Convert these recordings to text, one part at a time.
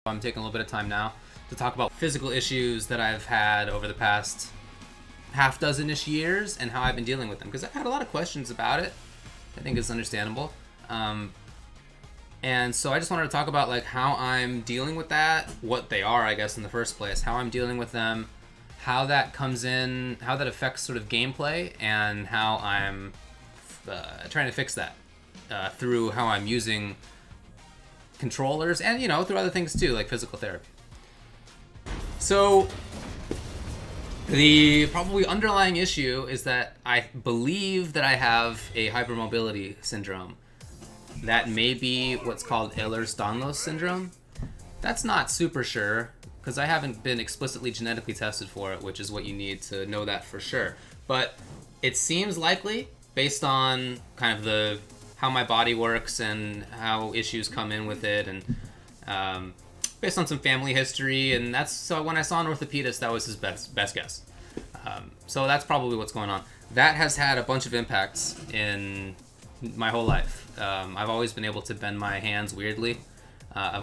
I'm taking a little bit of time now to talk about physical issues that I've had over the past half dozen-ish years and how I've been dealing with them, because I've had a lot of questions about it. I think it's understandable. And so I just wanted to talk about like how I'm dealing with that, what they are, I guess, in the first place, how I'm dealing with them, how that comes in, how that affects sort of gameplay, and how I'm trying to fix that through how I'm using controllers and, through other things too, like physical therapy. So the probably underlying issue is that I believe that I have a hypermobility syndrome. That may be what's called Ehlers-Danlos syndrome. That's not super sure, because I haven't been explicitly genetically tested for it, which is what you need to know that for sure. But it seems likely, based on kind of how my body works and how issues come in with it, and based on some family history, and so when I saw an orthopedist, that was his best guess. So that's probably what's going on. That has had a bunch of impacts in my whole life. I've always been able to bend my hands weirdly. I've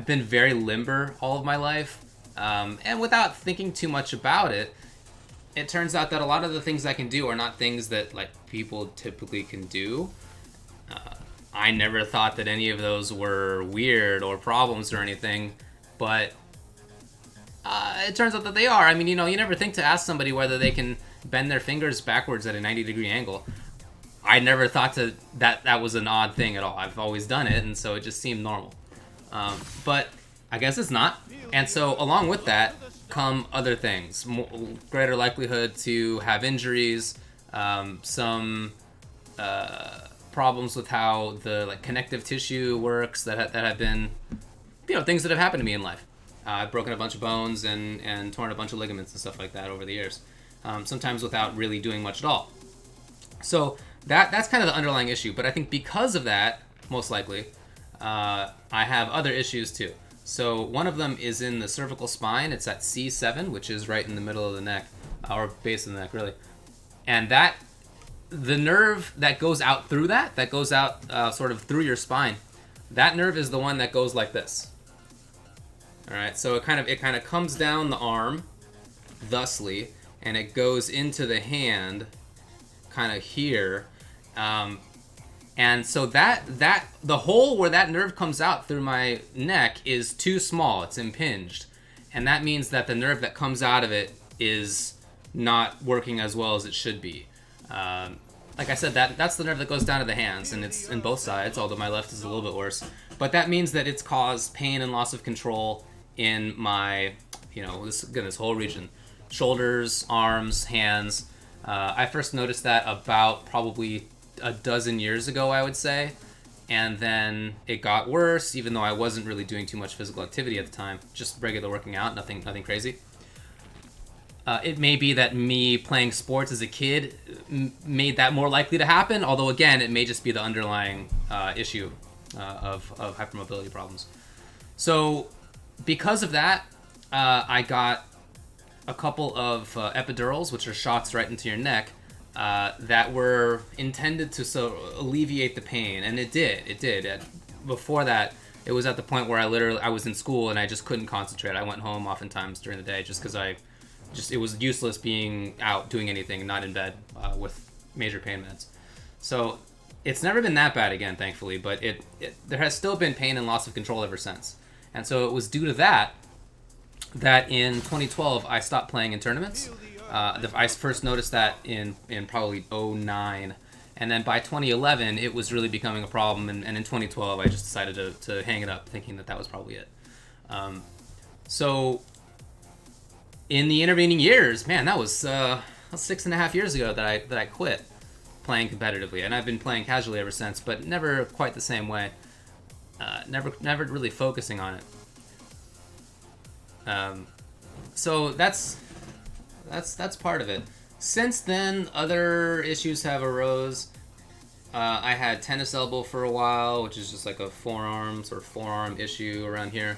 been very limber all of my life. And without thinking too much about it, it turns out that a lot of the things I can do are not things that like people typically can do. I never thought that any of those were weird or problems or anything, but it turns out that they are. I mean, you never think to ask somebody whether they can bend their fingers backwards at a 90-degree angle. I never thought that was an odd thing at all. I've always done it, and so it just seemed normal. But I guess it's not. And so along with that come other things. Greater likelihood to have injuries, some problems with how the connective tissue works that have been, things that have happened to me in life. I've broken a bunch of bones and torn a bunch of ligaments and stuff like that over the years, sometimes without really doing much at all. So that's kind of the underlying issue. But I think because of that, most likely, I have other issues too. So one of them is in the cervical spine. It's at C7, which is right in the middle of the neck, or base of the neck, really. And the nerve that goes out through that goes out sort of through your spine, that nerve is the one that goes like this. All right, so it kind of comes down the arm, thusly, and it goes into the hand, kind of here. And so that the hole where that nerve comes out through my neck is too small. It's impinged. And that means that the nerve that comes out of it is not working as well as it should be. Like I said, that's the nerve that goes down to the hands, and it's in both sides, although my left is a little bit worse. But that means that it's caused pain and loss of control in my, this whole region. Shoulders, arms, hands. I first noticed that about probably a dozen years ago, I would say, and then it got worse, even though I wasn't really doing too much physical activity at the time, just regular working out, nothing crazy. It may be that me playing sports as a kid made that more likely to happen, although again, it may just be the underlying issue of hypermobility problems. So because of that, I got a couple of epidurals, which are shots right into your neck, that were intended to alleviate the pain, and it did. Before that, it was at the point where I was in school and I just couldn't concentrate. I went home oftentimes during the day just because it was useless being out doing anything, not in bed with major pain meds. So it's never been that bad again, thankfully, but there has still been pain and loss of control ever since. And so it was due to that in 2012 I stopped playing in tournaments. I first noticed that in probably 2009, and then by 2011 it was really becoming a problem, and in 2012 I just decided to hang it up, thinking that was probably it. So in the intervening years, man, that was 6.5 years ago that I quit playing competitively, and I've been playing casually ever since, but never quite the same way. Never really focusing on it. So that's part of it. Since then, other issues have arose. I had tennis elbow for a while, which is just like a forearm issue around here.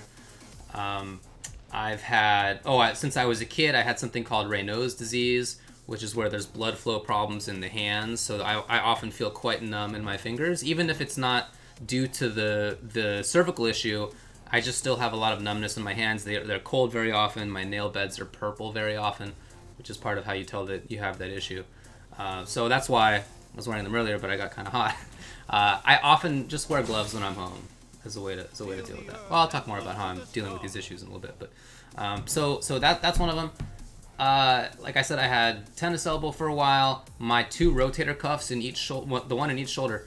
I've had, since I was a kid, I had something called Raynaud's disease, which is where there's blood flow problems in the hands. So I often feel quite numb in my fingers, even if it's not due to the cervical issue. I just still have a lot of numbness in my hands. They're cold very often. My nail beds are purple very often, which is part of how you tell that you have that issue. So that's why I was wearing them earlier, but I got kind of hot. I often just wear gloves when I'm home as a way to deal with that. Well, I'll talk more about how I'm dealing with these issues in a little bit, but so that's one of them. Like I said, I had tennis elbow for a while. My 2 rotator cuffs in each shoulder, the one in each shoulder,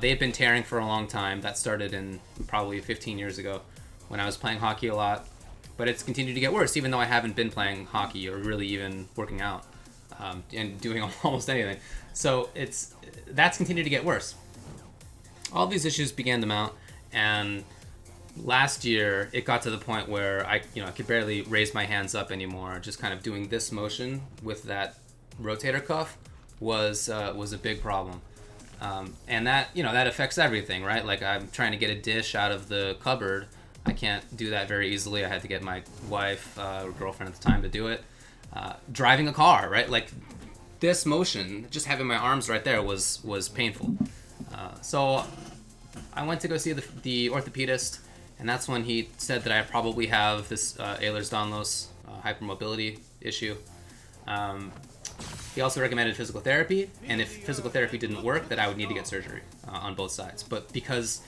they had been tearing for a long time. That started in probably 15 years ago when I was playing hockey a lot. But it's continued to get worse, even though I haven't been playing hockey or really even working out and doing almost anything. So that's continued to get worse. All these issues began to mount, and last year it got to the point where I could barely raise my hands up anymore. Just kind of doing this motion with that rotator cuff was a big problem. And that affects everything, right? Like, I'm trying to get a dish out of the cupboard. I can't do that very easily. I had to get my wife or girlfriend at the time to do it. Driving a car, right? Like, this motion, just having my arms right there was painful. So I went to go see the orthopedist, and that's when he said that I probably have this Ehlers-Danlos hypermobility issue. He also recommended physical therapy, and if physical therapy didn't work, that I would need to get surgery on both sides. But because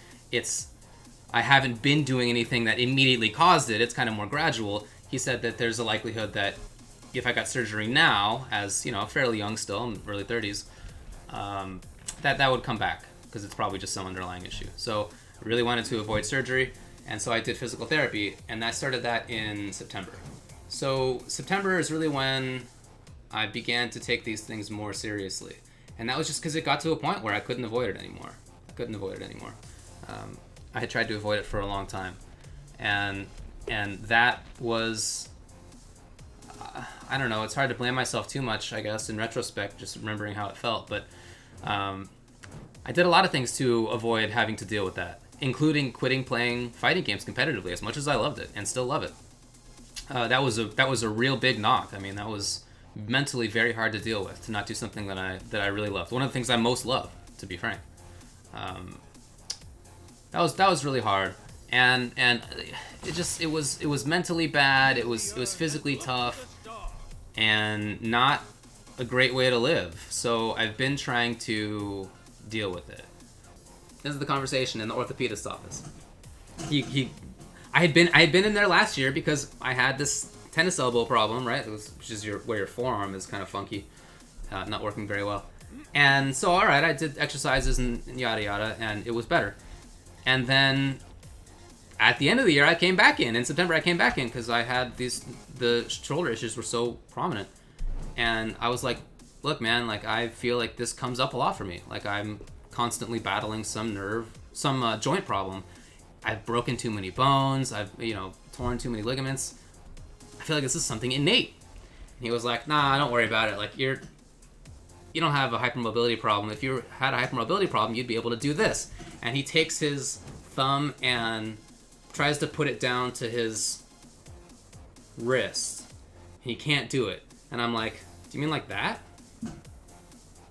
I haven't been doing anything that immediately caused it, it's kind of more gradual. He said that there's a likelihood that if I got surgery now, as fairly young still, in early 30s, that would come back, because it's probably just some underlying issue. So I really wanted to avoid surgery, and so I did physical therapy, and I started that in September. So September is really when I began to take these things more seriously. And that was just because it got to a point where I couldn't avoid it anymore. I had tried to avoid it for a long time. And that was, I don't know, it's hard to blame myself too much, I guess, in retrospect, just remembering how it felt. But I did a lot of things to avoid having to deal with that, including quitting playing fighting games competitively, as much as I loved it and still love it. That was a real big knock. I mean, that was mentally very hard to deal with, to not do something that I really loved. One of the things I most love, to be frank. That was really hard, and it was mentally bad. It was physically tough, and not a great way to live. So I've been trying to deal with it. This is the conversation in the orthopedist's office. I had been in there last year because I had this tennis elbow problem, right? Which is where your forearm is kind of funky, not working very well. And so, all right, I did exercises and yada yada, and it was better. And then at the end of the year, I came back in. In September, I came back in because I had the shoulder issues were so prominent. And I was like, look, man, like, I feel like this comes up a lot for me. Like, I'm constantly battling some joint problem. I've broken too many bones. I've, torn too many ligaments. I feel like this is something innate. And he was like, nah, don't worry about it. Like, you don't have a hypermobility problem. If you had a hypermobility problem, you'd be able to do this. And he takes his thumb and tries to put it down to his wrist. He can't do it. And I'm like, do you mean like that?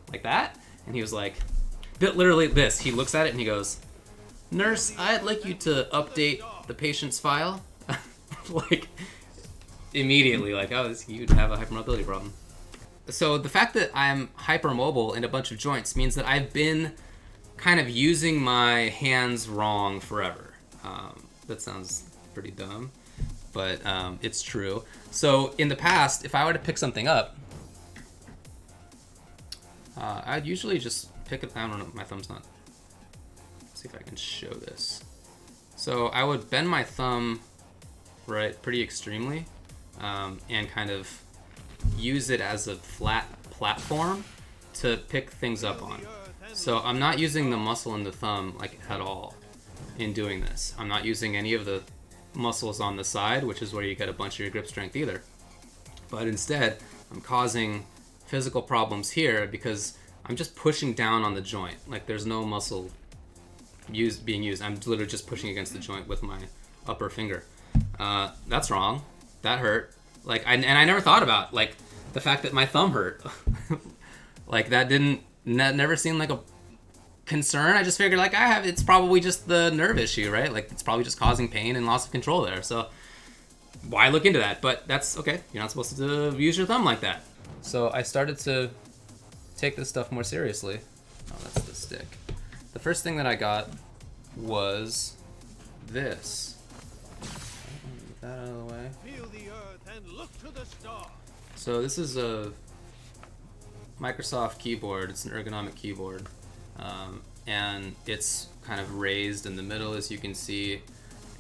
Like that? And he was like, literally this. He looks at it and he goes, nurse, I'd like you to update the patient's file. Like, immediately, like, oh, you'd have a hypermobility problem. So the fact that I'm hypermobile in a bunch of joints means that I've been kind of using my hands wrong forever. That sounds pretty dumb, but it's true. So in the past, if I were to pick something up, I'd usually just pick it. I don't know, my thumb's not. Let's see if I can show this. So I would bend my thumb, right, pretty extremely, and kind of use it as a flat platform to pick things up on. So I'm not using the muscle in the thumb like at all in doing this. I'm not using any of the muscles on the side, which is where you get a bunch of your grip strength either. But instead, I'm causing physical problems here because I'm just pushing down on the joint. Like, there's no muscle being used. I'm literally just pushing against the joint with my upper finger. That's wrong. That hurt. Like, I never thought about, like, the fact that my thumb hurt. Like, that never seemed like concern. I just figured like it's probably just the nerve issue, right? Like it's probably just causing pain and loss of control there. So why look into that? But that's okay. You're not supposed to use your thumb like that. So I started to take this stuff more seriously. Oh, that's the stick. The first thing that I got was this. Get that out of the way. Feel the earth and look to the stars. So this is a Microsoft keyboard. It's an ergonomic keyboard, and it's kind of raised in the middle, as you can see,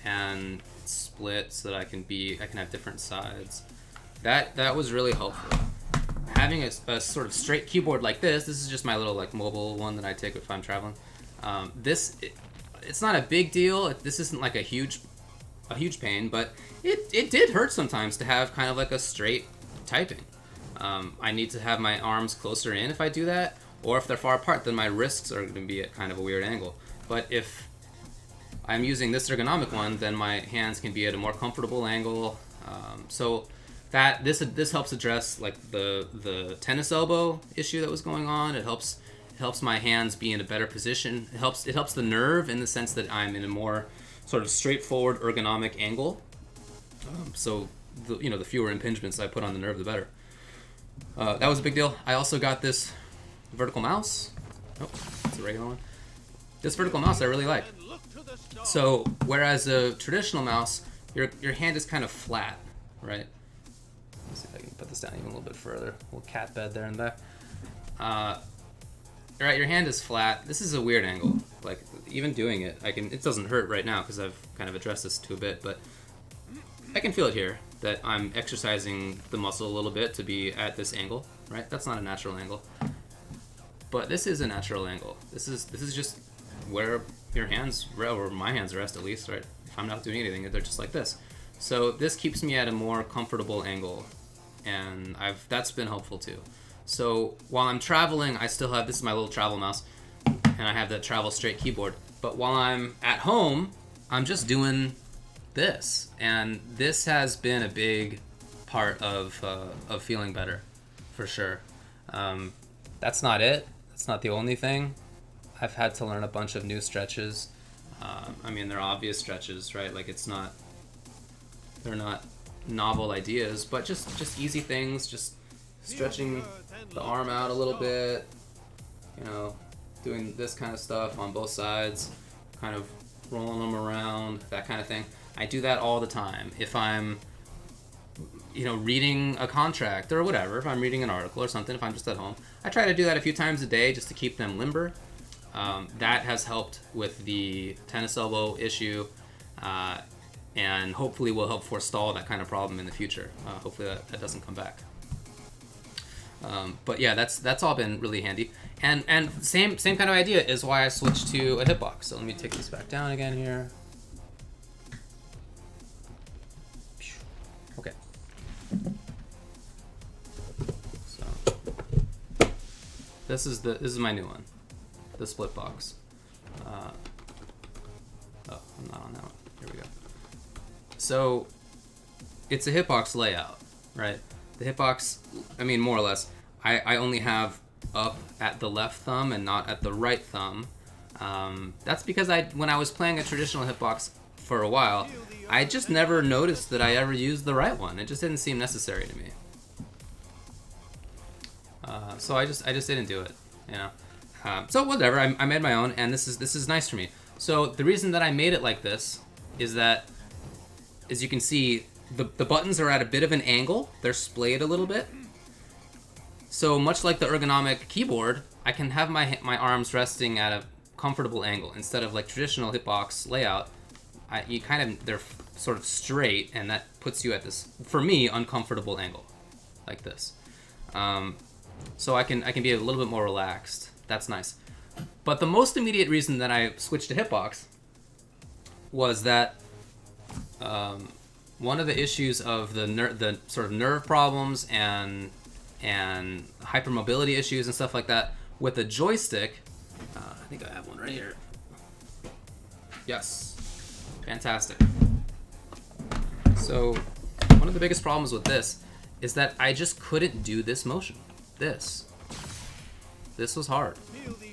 and it's split so that I can have different sides. That was really helpful. Having a sort of straight keyboard like this is just my little like mobile one that I take if I'm traveling. It's not a big deal. This isn't like a huge pain, but it did hurt sometimes to have kind of like a straight typing. I need to have my arms closer in if I do that, or if they're far apart, then my wrists are going to be at kind of a weird angle. But if I'm using this ergonomic one, then my hands can be at a more comfortable angle. So that this helps address like the tennis elbow issue that was going on. It helps my hands be in a better position. It helps the nerve in the sense that I'm in a more sort of straightforward ergonomic angle. So the fewer impingements I put on the nerve, the better. That was a big deal. I also got this vertical mouse. Oh, it's a regular one. This vertical mouse I really like. So whereas a traditional mouse, your hand is kind of flat, right? Let's see if I can put this down even a little bit further. A little cat bed there in the back. Right, your hand is flat. This is a weird angle. Like even doing it, it doesn't hurt right now because I've kind of addressed this to a bit, but I can feel it here that I'm exercising the muscle a little bit to be at this angle, right? That's not a natural angle, but this is a natural angle. This is just where your hands, or my hands rest at least, right? If I'm not doing anything, they're just like this. So this keeps me at a more comfortable angle, and that's been helpful too. So while I'm traveling, I still have, this is my little travel mouse, and I have that travel straight keyboard. But while I'm at home, I'm just doing this, and this has been a big part of feeling better, for sure. That's not it. That's not the only thing. I've had to learn a bunch of new stretches. They're obvious stretches, right? Like they're not novel ideas, but just easy things, just stretching the arm out a little bit, doing this kind of stuff on both sides, kind of rolling them around, that kind of thing. I do that all the time. If I'm, reading a contract or whatever, if I'm reading an article or something, if I'm just at home, I try to do that a few times a day just to keep them limber. That has helped with the tennis elbow issue, and hopefully will help forestall that kind of problem in the future. Hopefully that doesn't come back. But yeah, that's all been really handy. And same kind of idea is why I switched to a hitbox. So let me take this back down again here. Okay. So this is my new one, the split box. I'm not on that one. Here we go. So it's a hitbox layout, right? The hitbox, more or less, I only have up at the left thumb and not at the right thumb. That's because when I was playing a traditional hitbox for a while, I just never noticed that I ever used the right one. It just didn't seem necessary to me. So I just didn't do it, So whatever, I made my own, and this is nice for me. So the reason that I made it like this is that, as you can see, the buttons are at a bit of an angle. They're splayed a little bit. So much like the ergonomic keyboard, I can have my arms resting at a comfortable angle instead of like traditional hitbox layout. They're sort of straight, and that puts you at this, for me, uncomfortable angle, like this. So I can be a little bit more relaxed. That's nice. But the most immediate reason that I switched to hitbox was that one of the issues of the sort of nerve problems and hypermobility issues and stuff like that with a joystick. I think I have one right here. Yes, fantastic. So one of the biggest problems with this is that I just couldn't do this motion. This was hard.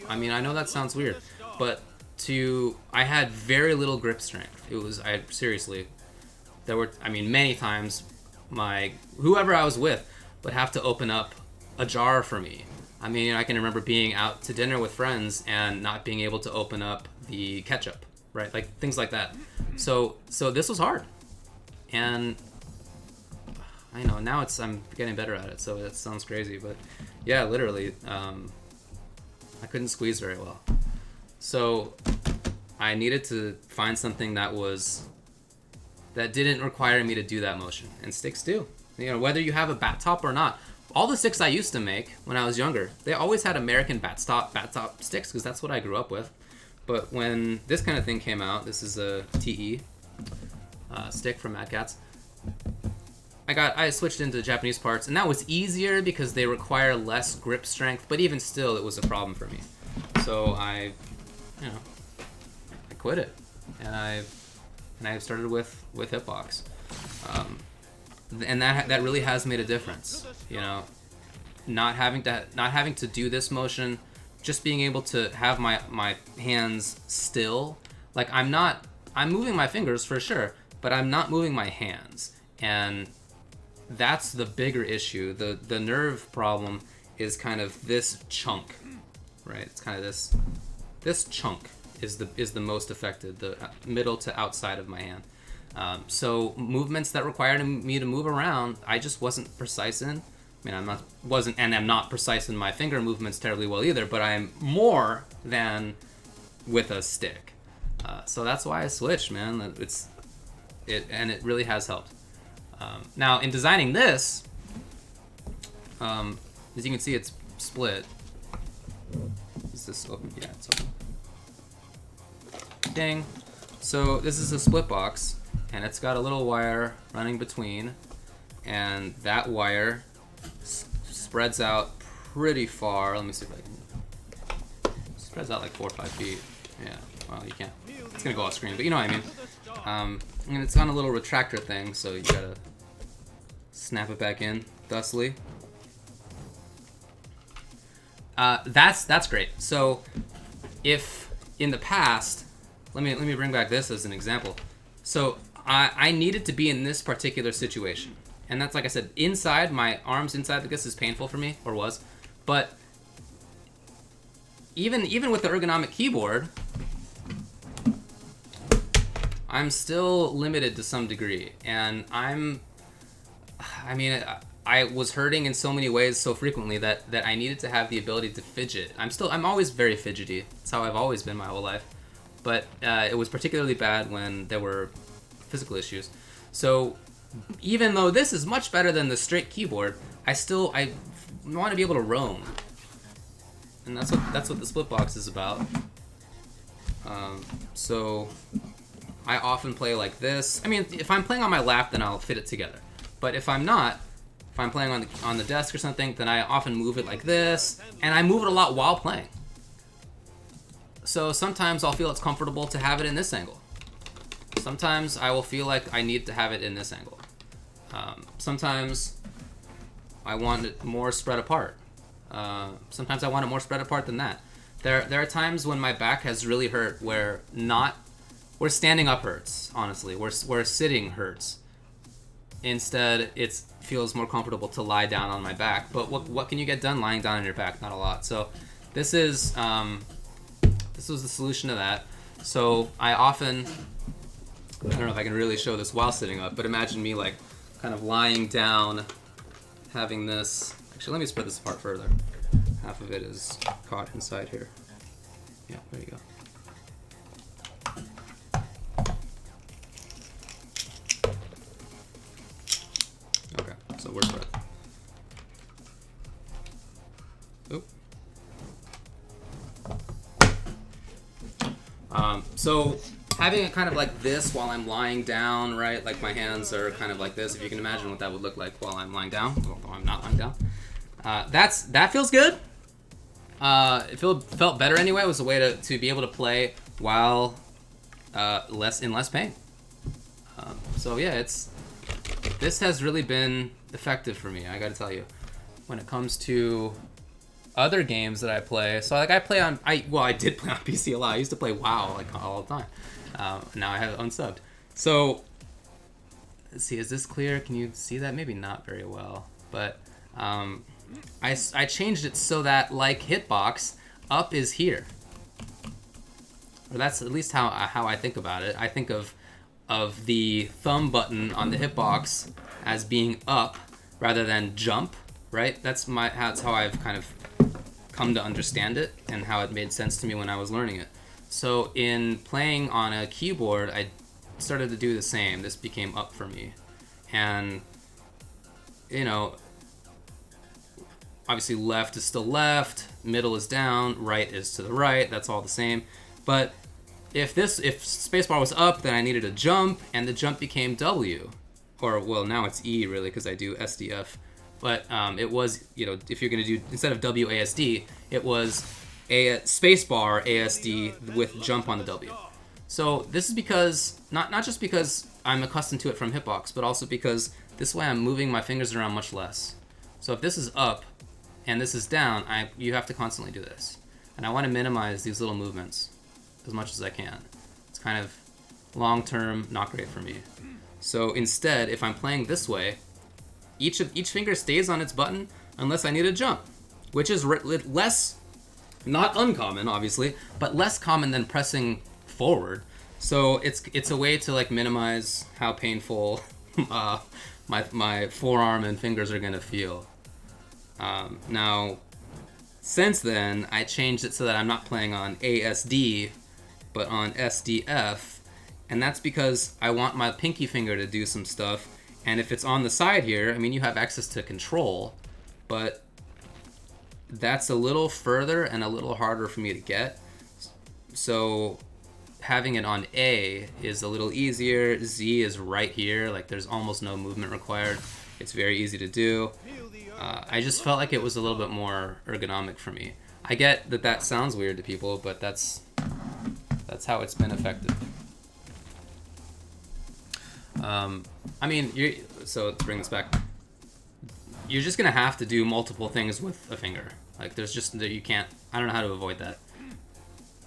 I mean, I know that sounds weird, but I had very little grip strength. Seriously, there were, I mean, many times whoever I was with would have to open up a jar for me. I mean, I can remember being out to dinner with friends and not being able to open up the ketchup, right? Like things like that. So this was hard. And I know now I'm getting better at it, so that sounds crazy, but yeah, literally, I couldn't squeeze very well. So I needed to find something that didn't require me to do that motion, and sticks do. You know, whether you have a bat top or not. All the sticks I used to make when I was younger, they always had American bat top sticks because that's what I grew up with. But when this kind of thing came out, this is a TE stick from Mad Catz. I switched into Japanese parts, and that was easier because they require less grip strength. But even still, it was a problem for me. So I quit it, and I started with hitbox. And that really has made a difference, you know, not having to do this motion, just being able to have my hands still. Like I'm moving my fingers for sure, but I'm not moving my hands, and that's the bigger issue. The nerve problem is kind of this chunk, right? It's kind of this chunk is the most affected, the middle to outside of my hand. So movements that required me to move around, I just wasn't precise in. I mean, I'm not precise in my finger movements terribly well either, but I am more than with a stick. So that's why I switched, man. It really has helped. Now, in designing this, as you can see, it's split. Is this open? Yeah, it's open. Dang. So this is a split box. And it's got a little wire running between, and that wire spreads out pretty far. Let me see if I can. Spreads out like 4 or 5 feet. Yeah, well, you can't. It's gonna go off screen, but you know what I mean. And it's on a little retractor thing, so you gotta snap it back in thusly. That's great. So, if in the past, let me bring back this as an example. So I needed to be in this particular situation. And that's, like I said, inside, my arms inside the this is painful for me, or was. But even with the ergonomic keyboard, I'm still limited to some degree. And I was hurting in so many ways so frequently that I needed to have the ability to fidget. I'm always very fidgety. That's how I've always been my whole life. But it was particularly bad when there were physical issues. So even though this is much better than the straight keyboard, I want to be able to roam, and that's what the split box is about. So I often play like this. I mean, if I'm playing on my lap, then I'll fit it together. But if I'm not, if I'm playing on the desk or something, then I often move it like this, and I move it a lot while playing. So sometimes I'll feel it's comfortable to have it in this angle. Sometimes I will feel like I need to have it in this angle. Sometimes I want it more spread apart. Sometimes I want it more spread apart than that. There are times when my back has really hurt where standing up hurts, honestly. Where sitting hurts. Instead, it feels more comfortable to lie down on my back. But what can you get done lying down on your back? Not a lot. So this was the solution to that. So I don't know if I can really show this while sitting up, but imagine me like kind of lying down, having this. Actually, let me spread this apart further. Half of it is caught inside here. Yeah, there you go. Okay, so we're spread. Oop. So having it kind of like this while I'm lying down, right? Like my hands are kind of like this. If you can imagine what that would look like while I'm lying down, although I'm not lying down. That feels good. It felt better anyway. It was a way to be able to play while in less pain. So yeah, this has really been effective for me. I got to tell you, when it comes to other games that I play. So like I did play on PC a lot. I used to play WoW like all the time. Now I have it unsubbed. So let's see, is this clear? Can you see that? Maybe not very well, but I changed it so that like Hitbox, up is here. Or that's at least how I think about it. I think of the thumb button on the hitbox as being up rather than jump, right? That's how I've kind of come to understand it and how it made sense to me when I was learning it. So in playing on a keyboard, I started to do the same. This became up for me. And, you know, obviously left is still left, middle is down, right is to the right, that's all the same. But if spacebar was up, then I needed a jump, and the jump became W. Or, well, now it's E, really, because I do SDF. But it was, you know, if you're going to do, instead of WASD, it was spacebar ASD with jump on the W. So this is because, not just because I'm accustomed to it from Hitbox, but also because this way I'm moving my fingers around much less. So if this is up and this is down, you have to constantly do this. And I want to minimize these little movements as much as I can. It's kind of long-term not great for me. So instead, if I'm playing this way, each finger stays on its button unless I need a jump, which is less, not uncommon, obviously, but less common than pressing forward. So it's a way to like minimize how painful my forearm and fingers are gonna feel. Now, since then, I changed it so that I'm not playing on ASD, but on SDF, and that's because I want my pinky finger to do some stuff. And if it's on the side here, I mean, you have access to control, but that's a little further and a little harder for me to get. So having it on A is a little easier. Z is right here, like there's almost no movement required. It's very easy to do. I just felt like it was a little bit more ergonomic for me. I get that sounds weird to people, but that's how it's been effective. I mean, so to bring this back, you're just gonna have to do multiple things with a finger. Like there's just that you can't. I don't know how to avoid that.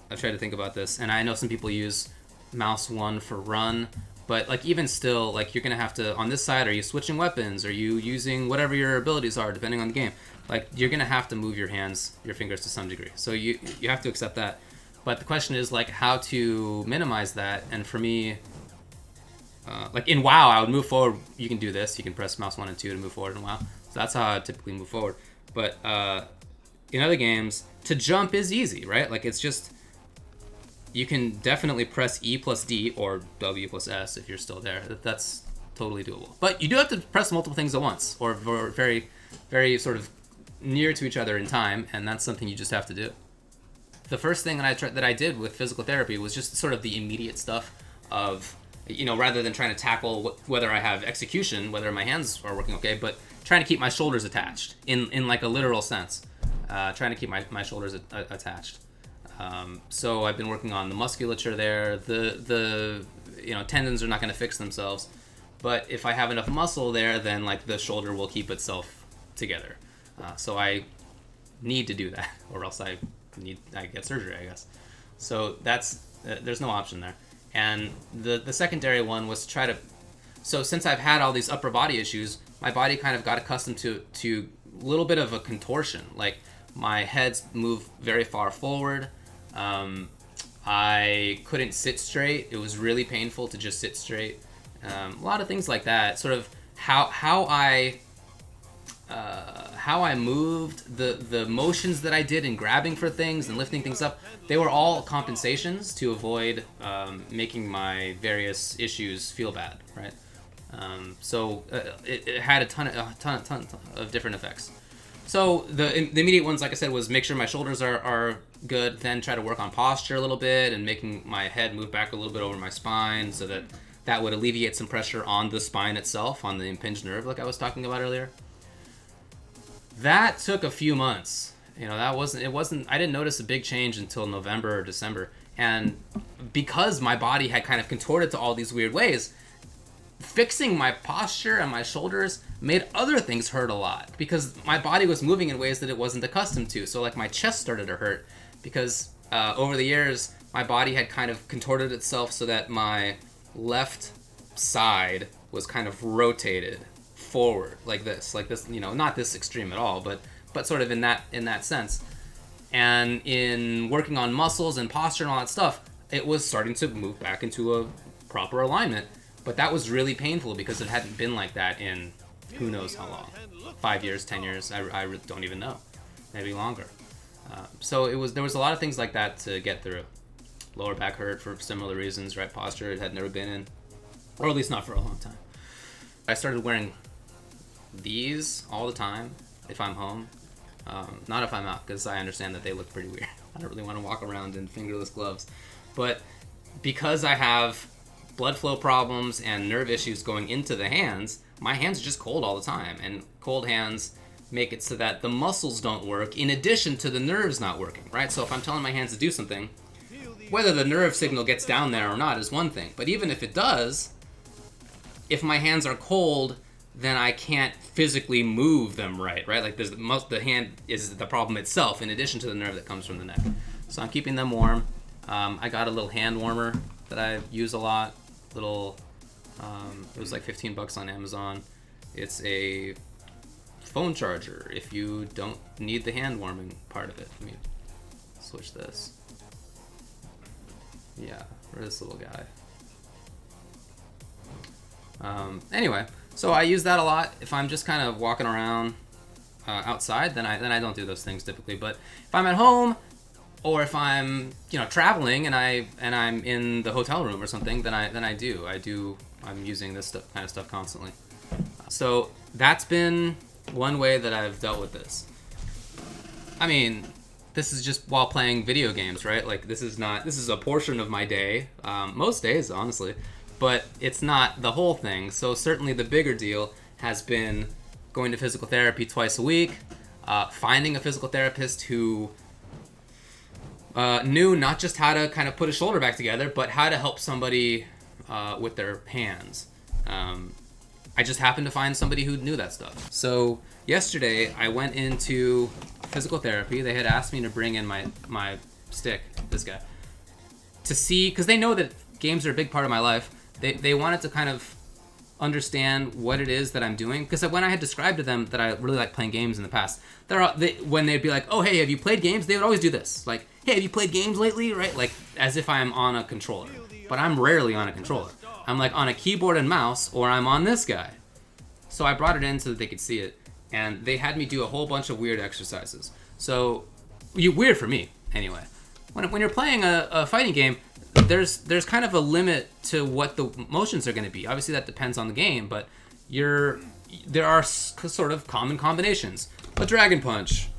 I've tried to think about this, and I know some people use mouse 1 for run, but like even still, like you're gonna have to on this side. Are you switching weapons? Are you using whatever your abilities are, depending on the game? Like you're gonna have to move your fingers to some degree. So you have to accept that. But the question is like how to minimize that. And for me, like in WoW, I would move forward. You can do this. You can press mouse 1 and 2 to move forward in WoW. So that's how I typically move forward. But in other games, to jump is easy, right? Like it's just, you can definitely press E plus D or W plus S if you're still there. That's totally doable. But you do have to press multiple things at once, or very, very sort of near to each other in time, and that's something you just have to do. The first thing that I did with physical therapy was just sort of the immediate stuff of, you know, rather than trying to tackle whether I have execution, whether my hands are working okay, but trying to keep my shoulders attached in like a literal sense, trying to keep my shoulders attached. So I've been working on the musculature there. The tendons are not going to fix themselves, but if I have enough muscle there, then like the shoulder will keep itself together. So I need to do that, or else I get surgery, I guess. So that's there's no option there. And the secondary one was to try to, so since I've had all these upper body issues, my body kind of got accustomed to a little bit of a contortion. Like my head's moved very far forward. I couldn't sit straight. It was really painful to just sit straight. A lot of things like that. Sort of how I moved, the motions that I did in grabbing for things and lifting things up, they were all compensations to avoid making my various issues feel bad, right? So it had a ton of different effects. So the immediate ones, like I said, was make sure my shoulders are good, then try to work on posture a little bit and making my head move back a little bit over my spine so that would alleviate some pressure on the spine itself, on the impinged nerve like I was talking about earlier. That took a few months. You know, I didn't notice a big change until November or December. And because my body had kind of contorted to all these weird ways, fixing my posture and my shoulders made other things hurt a lot because my body was moving in ways that it wasn't accustomed to. So like my chest started to hurt because over the years my body had kind of contorted itself so that my left side was kind of rotated forward like this, not this extreme at all, but sort of in that sense. And in working on muscles and posture and all that stuff, it was starting to move back into a proper alignment. But that was really painful because it hadn't been like that in who knows how long. 5 years, 10 years, I don't even know. Maybe longer. So there was a lot of things like that to get through. Lower back hurt for similar reasons, right? Posture it had never been in, or at least not for a long time. I started wearing these all the time if I'm home. Not if I'm out, because I understand that they look pretty weird. I don't really want to walk around in fingerless gloves. But because I have blood flow problems and nerve issues going into the hands, my hands are just cold all the time. And cold hands make it so that the muscles don't work in addition to the nerves not working, right? So if I'm telling my hands to do something, whether the nerve signal gets down there or not is one thing. But even if it does, if my hands are cold, then I can't physically move them right? Like the hand is the problem itself in addition to the nerve that comes from the neck. So I'm keeping them warm. I got a little hand warmer that I use a lot. It was like $15 on Amazon. It's a phone charger if you don't need the hand warming part of it. Let me switch this. Yeah, for this little guy. Anyway, so I use that a lot if I'm just kind of walking around outside. Then I don't do those things typically. But if I'm at home or if I'm traveling and I'm in the hotel room or something, then I do. I'm using this kind of stuff constantly. So that's been one way that I've dealt with this. I mean, this is just while playing video games, right? Like this is a portion of my day, most days honestly, but it's not the whole thing. So certainly the bigger deal has been going to physical therapy twice a week, finding a physical therapist who knew not just how to kind of put a shoulder back together, but how to help somebody with their hands. I just happened to find somebody who knew that stuff. So yesterday I went into physical therapy. They had asked me to bring in my stick, this guy, to see, because they know that games are a big part of my life. They wanted to kind of understand what it is that I'm doing, because when I had described to them that I really like playing games in the past, when they'd be like, oh hey, have you played games, they would always do this, like, hey, have you played games lately, right? Like as if I'm on a controller. But I'm rarely on a controller. I'm like on a keyboard and mouse, or I'm on this guy. So I brought it in so that they could see it, and they had me do a whole bunch of weird exercises. So weird for me anyway. When you're playing a fighting game, there's kind of a limit to what the motions are going to be. Obviously that depends on the game, but there are sort of common combinations. A dragon punch,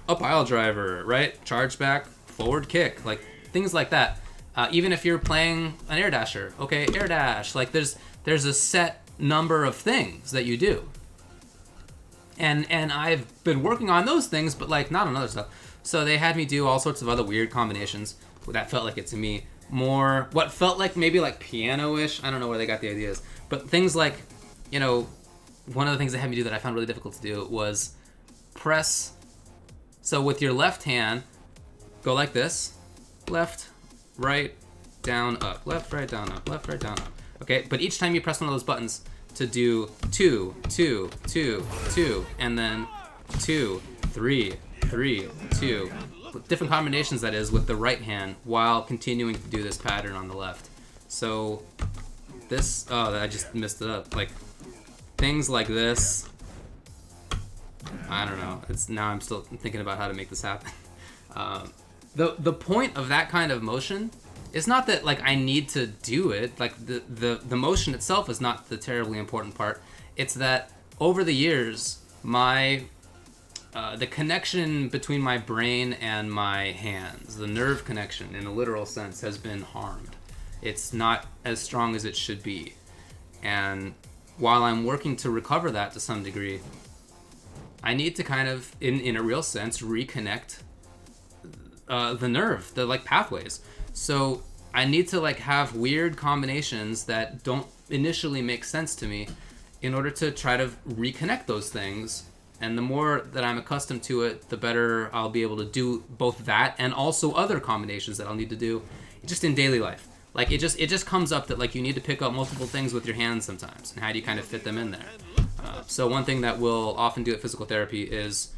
a pile driver, right? Charge back, forward kick, like things like that. Even if you're playing an air dasher, okay, air dash. Like there's a set number of things that you do. And I've been working on those things, but like not on other stuff. So they had me do all sorts of other weird combinations that felt like it to me. More what felt like maybe like piano-ish. I don't know where they got the ideas. But things like, one of the things they had me do that I found really difficult to do was press. So with your left hand, go like this. Left, right, down, up. Left, right, down, up. Left, right, down, up. Okay, but each time you press one of those buttons to do 2, 2, 2, 2, and then 2, 3, 3, 2. Different combinations, that is, with the right hand while continuing to do this pattern on the left. So this, I just messed it up. Like things like this. I don't know. Now I'm still thinking about how to make this happen. The point of that kind of motion is not that like I need to do it. Like the motion itself is not the terribly important part. It's that over the years, the connection between my brain and my hands, the nerve connection in a literal sense, has been harmed. It's not as strong as it should be. And while I'm working to recover that to some degree, I need to kind of, in a real sense, reconnect the nerve, the like pathways. So I need to like have weird combinations that don't initially make sense to me in order to try to reconnect those things. And the more that I'm accustomed to it, the better I'll be able to do both that and also other combinations that I'll need to do just in daily life. Like it just comes up that like you need to pick up multiple things with your hands sometimes, and how do you kind of fit them in there? So one thing that we'll often do at physical therapy is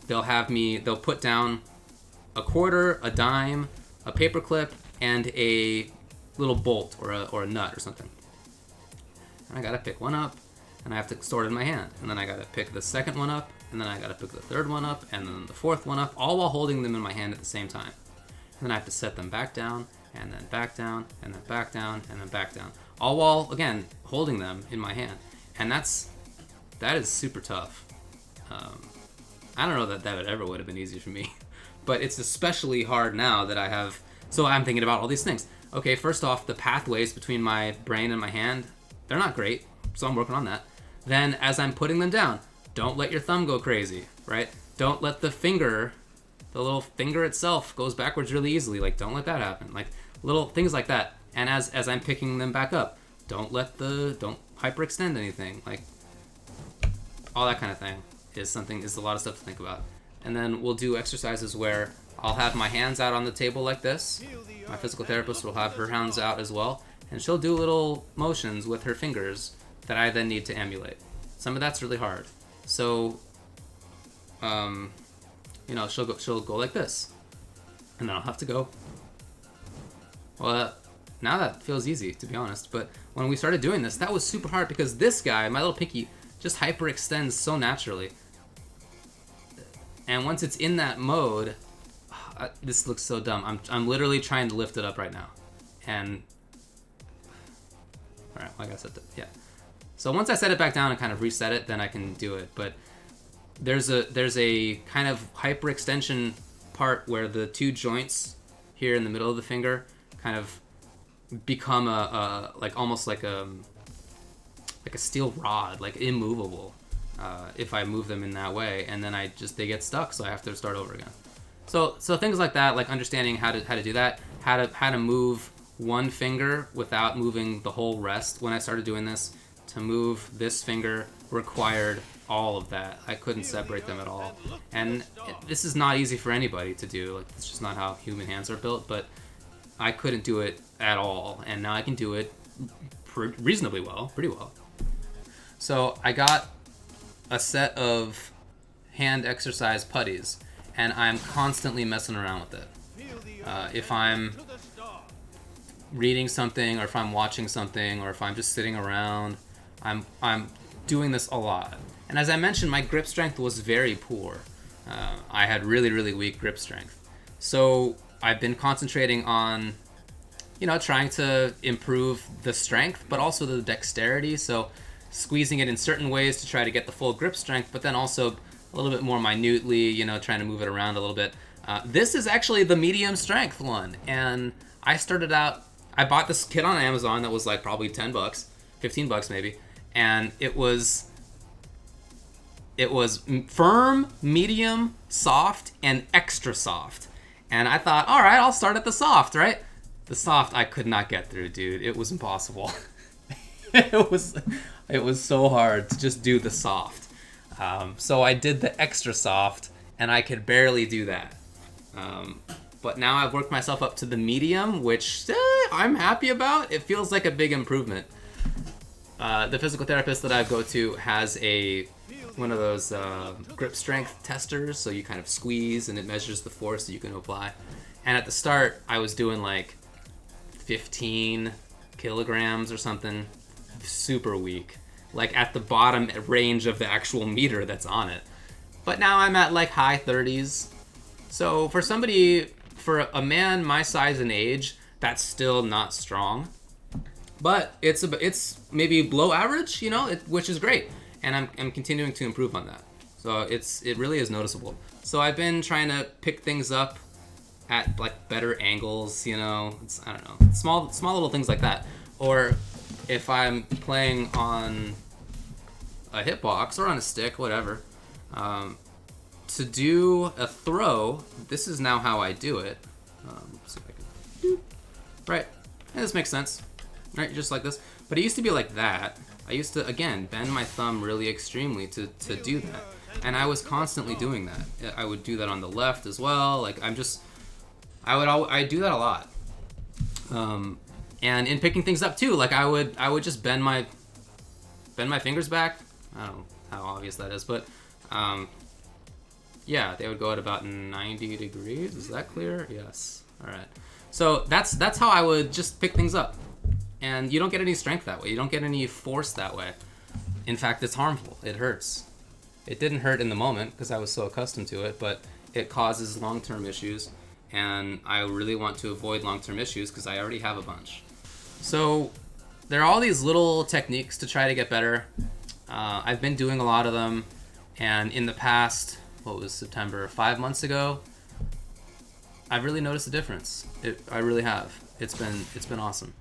they'll put down a quarter, a dime, a paper clip, and a little bolt or a nut or something. And I gotta pick one up, and I have to store it in my hand. And then I gotta pick the second one up, and then I gotta pick the third one up, and then the fourth one up, all while holding them in my hand at the same time. And then I have to set them back down, and then back down, and then back down, and then back down. All while, again, holding them in my hand. And that is super tough. I don't know that ever would have been easy for me. But it's especially hard now that I have... So I'm thinking about all these things. Okay, first off, the pathways between my brain and my hand, they're not great. So I'm working on that. Then as I'm putting them down, don't let your thumb go crazy, right? Don't let the little finger itself goes backwards really easily. Like, don't let that happen. Like, little things like that. And as I'm picking them back up, don't hyperextend anything. Like, all that kind of thing is a lot of stuff to think about. And then we'll do exercises where I'll have my hands out on the table like this. My physical therapist will have her hands out as well. And she'll do little motions with her fingers that I then need to emulate. Some of that's really hard. So, she'll go like this. And then I'll have to go. Well, now that feels easy, to be honest. But when we started doing this, that was super hard because this guy, my little pinky, just hyperextends so naturally. And once it's in that mode, this looks so dumb. I'm literally trying to lift it up right now. And, all right, well, I gotta set that, yeah. So once I set it back down and kind of reset it, then I can do it. But there's a kind of hyperextension part where the two joints here in the middle of the finger kind of become almost like a steel rod, like immovable, if I move them in that way, and then they get stuck, so I have to start over again. So things like that, like understanding how to do that, how to move one finger without moving the whole rest. When I started doing this, to move this finger required all of that. I couldn't separate them at all, and this is not easy for anybody to do. Like, it's just not how human hands are built. But I couldn't do it at all, and now I can do it reasonably well, pretty well. So I got a set of hand exercise putties, and I'm constantly messing around with it. If I'm reading something, or if I'm watching something, or if I'm just sitting around, I'm doing this a lot. And as I mentioned, my grip strength was very poor. I had really, really weak grip strength. So I've been concentrating on, trying to improve the strength, but also the dexterity. So squeezing it in certain ways to try to get the full grip strength, but then also a little bit more minutely, trying to move it around a little bit. This is actually the medium strength one. And I bought this kit on Amazon that was like probably $10, $15 maybe. And it was firm, medium, soft, and extra soft. And I thought, all right, I'll start at the soft, right? The soft I could not get through, dude. It was impossible. It was so hard to just do the soft. So I did the extra soft, and I could barely do that. But now I've worked myself up to the medium, which I'm happy about. It feels like a big improvement. The physical therapist that I go to has one of those grip strength testers, so you kind of squeeze and it measures the force that you can apply. And at the start, I was doing like 15 kilograms or something, super weak, like at the bottom range of the actual meter that's on it. But now I'm at like high 30s. So for a man my size and age, that's still not strong. But it's maybe below average, which is great. And I'm continuing to improve on that. So it really is noticeable. So I've been trying to pick things up at like better angles, I don't know, small little things like that. Or if I'm playing on a hitbox or on a stick, whatever, to do a throw, this is now how I do it. Let's see if I can. Right, and this makes sense. Right, just like this. But it used to be like that. I used to, again, bend my thumb really extremely to do that. And I was constantly doing that. I would do that on the left as well. Like, I do that a lot. And in picking things up too, like I would just bend my fingers back. I don't know how obvious that is, but yeah, they would go at about 90 degrees. Is that clear? Yes. All right. So that's how I would just pick things up. And you don't get any strength that way. You don't get any force that way. In fact, it's harmful. It hurts. It didn't hurt in the moment because I was so accustomed to it, but it causes long-term issues. And I really want to avoid long-term issues because I already have a bunch. So there are all these little techniques to try to get better. I've been doing a lot of them. And in the past, what was September, 5 months ago, I've really noticed a difference. I really have. It's been awesome.